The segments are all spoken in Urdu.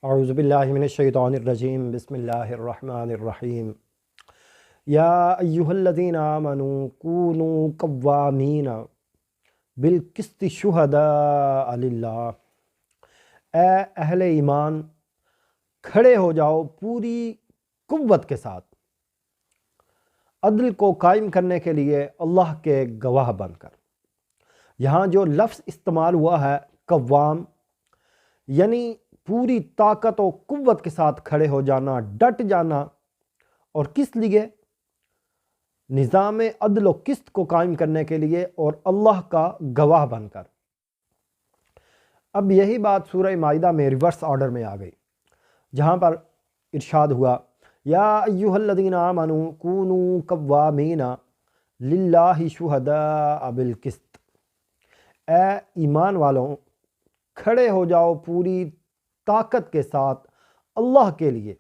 اعوذ باللہ من الشیطان الرجیم بسم اللہ الرحمن الرحیم یا ایہا الذین آمنوا کونوا قوامین بالقسط شہداء للہ، اے اہل ایمان کھڑے ہو جاؤ پوری قوت کے ساتھ عدل کو قائم کرنے کے لیے اللہ کے گواہ بن کر۔ یہاں جو لفظ استعمال ہوا ہے قوام، یعنی پوری طاقت و قوت کے ساتھ کھڑے ہو جانا، ڈٹ جانا، اور کس لیے؟ نظام عدل و قسط کو قائم کرنے کے لیے اور اللہ کا گواہ بن کر۔ اب یہی بات سورہ مائدہ میں ریورس آرڈر میں آ گئی، جہاں پر ارشاد ہوا یا ایہا الذین آمنوا کونوا قوامین للہ شہداء بالقسط، اے ایمان والوں کھڑے ہو جاؤ پوری طاقت کے ساتھ اللہ کے لیے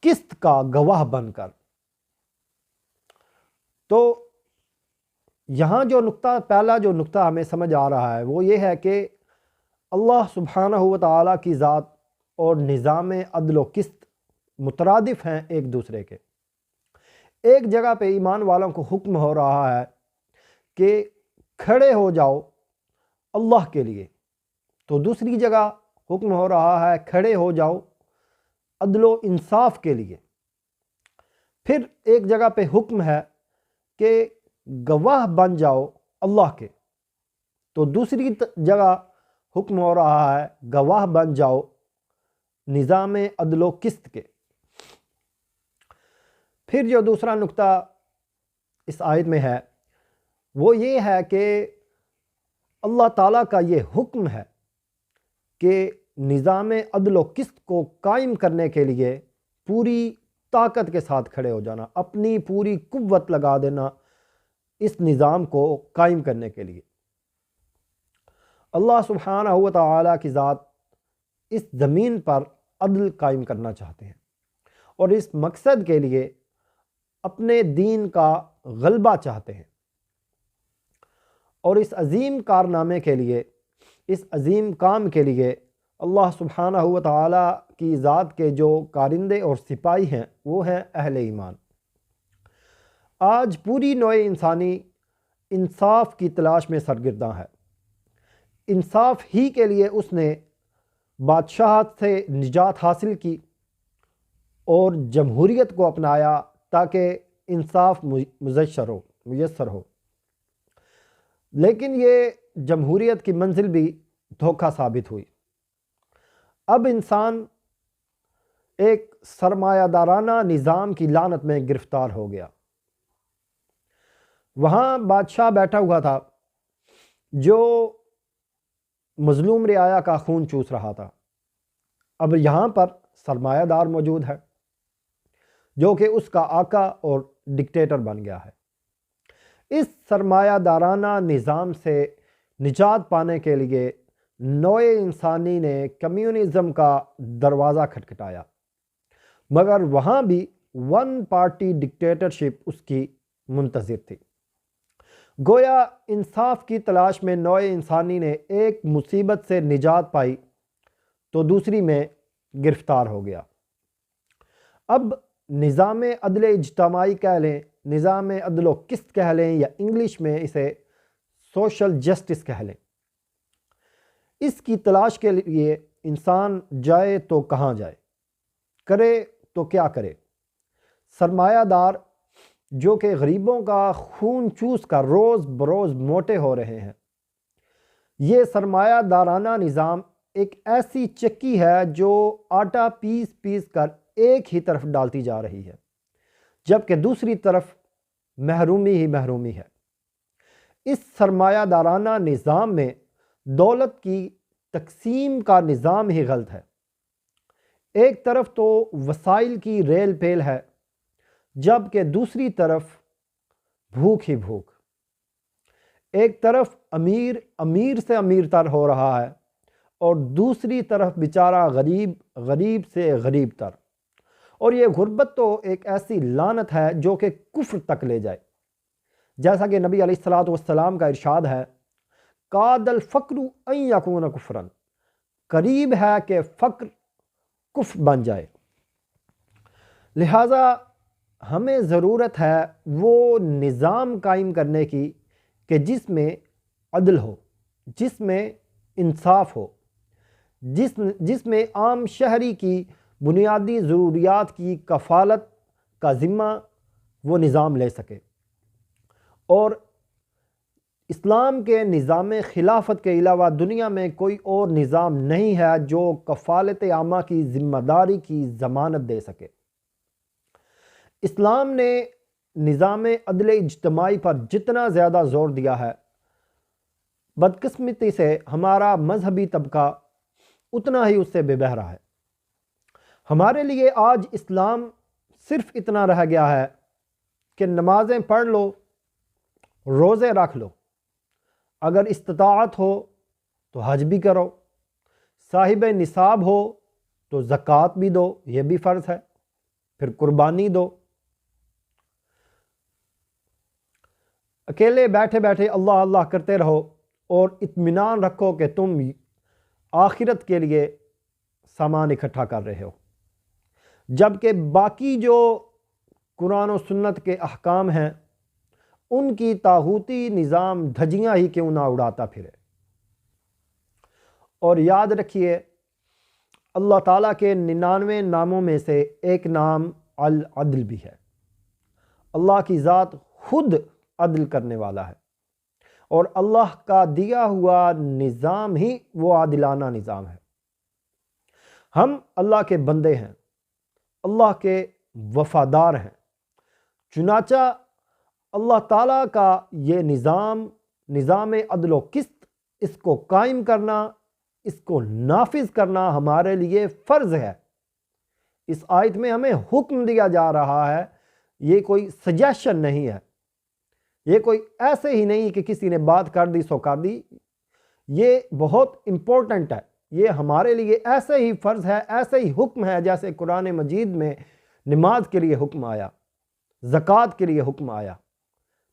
قسط کا گواہ بن کر۔ تو یہاں پہلا جو نقطہ ہمیں سمجھ آ رہا ہے وہ یہ ہے کہ اللہ سبحانہ و تعالیٰ کی ذات اور نظام عدل و قسط مترادف ہیں ایک دوسرے کے۔ ایک جگہ پہ ایمان والوں کو حکم ہو رہا ہے کہ کھڑے ہو جاؤ اللہ کے لیے، تو دوسری جگہ حکم ہو رہا ہے کھڑے ہو جاؤ عدل و انصاف کے لیے۔ پھر ایک جگہ پہ حکم ہے کہ گواہ بن جاؤ اللہ کے، تو دوسری جگہ حکم ہو رہا ہے گواہ بن جاؤ نظام عدل و قسط کے۔ پھر جو دوسرا نقطہ اس آیت میں ہے وہ یہ ہے کہ اللہ تعالیٰ کا یہ حکم ہے کہ نظام عدل و قسط کو قائم کرنے کے لیے پوری طاقت کے ساتھ کھڑے ہو جانا، اپنی پوری قوت لگا دینا اس نظام کو قائم کرنے کے لیے۔ اللہ سبحانہ و تعالیٰ کی ذات اس زمین پر عدل قائم کرنا چاہتے ہیں، اور اس مقصد کے لیے اپنے دین کا غلبہ چاہتے ہیں، اور اس عظیم کارنامے کے لیے، اس عظیم کام کے لیے اللہ سبحانہ و تعالیٰ کی ذات کے جو کارندے اور سپاہی ہیں وہ ہیں اہل ایمان۔ آج پوری نوع انسانی انصاف کی تلاش میں سرگرداں ہے۔ انصاف ہی کے لیے اس نے بادشاہت سے نجات حاصل کی اور جمہوریت کو اپنایا تاکہ انصاف میسر ہو، لیکن یہ جمہوریت کی منزل بھی دھوکہ ثابت ہوئی۔ اب انسان ایک سرمایہ دارانہ نظام کی لعنت میں گرفتار ہو گیا۔ وہاں بادشاہ بیٹھا ہوا تھا جو مظلوم رعایا کا خون چوس رہا تھا۔ اب یہاں پر سرمایہ دار موجود ہے جو کہ اس کا آقا اور ڈکٹیٹر بن گیا ہے۔ اس سرمایہ دارانہ نظام سے نجات پانے کے لیے نوع انسانی نے کمیونزم کا دروازہ کھٹکھٹایا، مگر وہاں بھی ون پارٹی ڈکٹیٹرشپ اس کی منتظر تھی۔ گویا انصاف کی تلاش میں نوع انسانی نے ایک مصیبت سے نجات پائی تو دوسری میں گرفتار ہو گیا۔ اب نظام عدل اجتماعی کہہ لیں، نظام عدل و قسط کہہ لیں، یا انگلش میں اسے سوشل جسٹس کہہ لیں، اس کی تلاش کے لیے انسان جائے تو کہاں جائے، کرے تو کیا کرے؟ سرمایہ دار جو کہ غریبوں کا خون چوس کر روز بروز موٹے ہو رہے ہیں، یہ سرمایہ دارانہ نظام ایک ایسی چکی ہے جو آٹا پیس پیس کر ایک ہی طرف ڈالتی جا رہی ہے، جبکہ دوسری طرف محرومی ہی محرومی ہے۔ اس سرمایہ دارانہ نظام میں دولت کی تقسیم کا نظام ہی غلط ہے۔ ایک طرف تو وسائل کی ریل پیل ہے، جبکہ دوسری طرف بھوک ہی بھوک۔ ایک طرف امیر امیر سے امیر تر ہو رہا ہے، اور دوسری طرف بیچارہ غریب غریب سے غریب تر۔ اور یہ غربت تو ایک ایسی لعنت ہے جو کہ کفر تک لے جائے، جیسا کہ نبی علیہ الصلوۃ والسلام کا ارشاد ہے کاد الفقر ان یکون کفرا، قریب ہے کہ فقر کفر بن جائے۔ لہٰذا ہمیں ضرورت ہے وہ نظام قائم کرنے کی کہ جس میں عدل ہو، جس میں انصاف ہو، جس میں عام شہری کی بنیادی ضروریات کی کفالت کا ذمہ وہ نظام لے سکے۔ اور اسلام کے نظام خلافت کے علاوہ دنیا میں کوئی اور نظام نہیں ہے جو کفالت عامہ کی ذمہ داری کی ضمانت دے سکے۔ اسلام نے نظام عدل اجتماعی پر جتنا زیادہ زور دیا ہے، بدقسمتی سے ہمارا مذہبی طبقہ اتنا ہی اس سے بے بہرا ہے۔ ہمارے لیے آج اسلام صرف اتنا رہ گیا ہے کہ نمازیں پڑھ لو، روزے رکھ لو، اگر استطاعت ہو تو حج بھی کرو، صاحب نصاب ہو تو زکوٰۃ بھی دو، یہ بھی فرض ہے، پھر قربانی دو۔ اکیلے بیٹھے بیٹھے اللہ اللہ کرتے رہو اور اطمینان رکھو کہ تم آخرت کے لیے سامان اکٹھا کر رہے ہو، جبکہ باقی جو قرآن و سنت کے احکام ہیں ان کی طاغوتی نظام دھجیاں ہی کیوں نہ اڑاتا پھرے۔ اور یاد رکھیے، اللہ تعالیٰ کے 99 ناموں میں سے ایک نام العدل بھی ہے۔ اللہ کی ذات خود عدل کرنے والا ہے، اور اللہ کا دیا ہوا نظام ہی وہ عادلانہ نظام ہے۔ ہم اللہ کے بندے ہیں، اللہ کے وفادار ہیں، چنانچہ اللہ تعالیٰ کا یہ نظام عدل و قسط، اس کو قائم کرنا، اس کو نافذ کرنا ہمارے لیے فرض ہے۔ اس آیت میں ہمیں حکم دیا جا رہا ہے، یہ کوئی سجیشن نہیں ہے، یہ کوئی ایسے ہی نہیں کہ کسی نے بات کر دی سو کر دی، یہ بہت امپورٹنٹ ہے، یہ ہمارے لیے ایسے ہی فرض ہے، ایسے ہی حکم ہے جیسے قرآن مجید میں نماز کے لیے حکم آیا، زکوٰۃ کے لیے حکم آیا،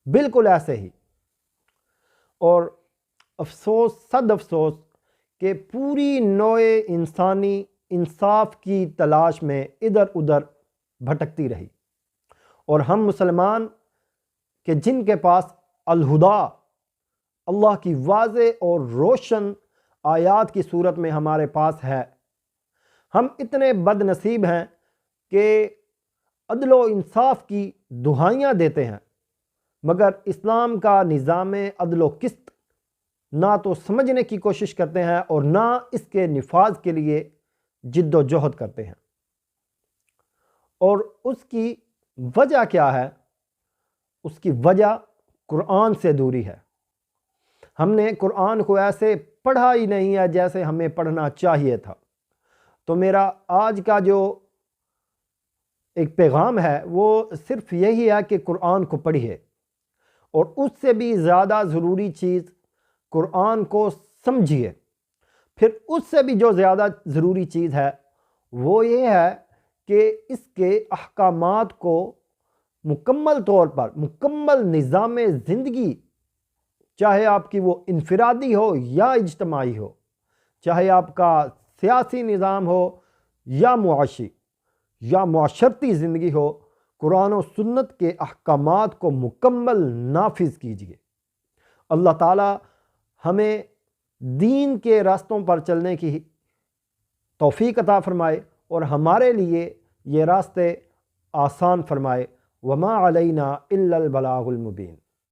بالکل ایسے ہی۔ اور افسوس، صد افسوس کہ پوری نوع انسانی انصاف کی تلاش میں ادھر ادھر بھٹکتی رہی، اور ہم مسلمان کہ جن کے پاس الہدا، اللہ کی واضح اور روشن آیات کی صورت میں ہمارے پاس ہے، ہم اتنے بد نصیب ہیں کہ عدل و انصاف کی دہائیاں دیتے ہیں، مگر اسلام کا نظام عدل و قسط نہ تو سمجھنے کی کوشش کرتے ہیں اور نہ اس کے نفاذ کے لیے جد و جہد کرتے ہیں۔ اور اس کی وجہ کیا ہے؟ اس کی وجہ قرآن سے دوری ہے۔ ہم نے قرآن کو ایسے پڑھا ہی نہیں ہے جیسے ہمیں پڑھنا چاہیے تھا۔ تو میرا آج کا جو ایک پیغام ہے وہ صرف یہی ہے کہ قرآن کو پڑھیے، اور اس سے بھی زیادہ ضروری چیز قرآن کو سمجھیے۔ پھر اس سے بھی جو زیادہ ضروری چیز ہے وہ یہ ہے کہ اس کے احکامات کو مکمل طور پر، مکمل نظام زندگی، چاہے آپ کی وہ انفرادی ہو یا اجتماعی ہو، چاہے آپ کا سیاسی نظام ہو یا معاشی یا معاشرتی زندگی ہو، قرآن و سنت کے احکامات کو مکمل نافذ کیجیے۔ اللہ تعالی ہمیں دین کے راستوں پر چلنے کی توفیق عطا فرمائے اور ہمارے لیے یہ راستے آسان فرمائے۔ وما علینا الا البلاغ المبین۔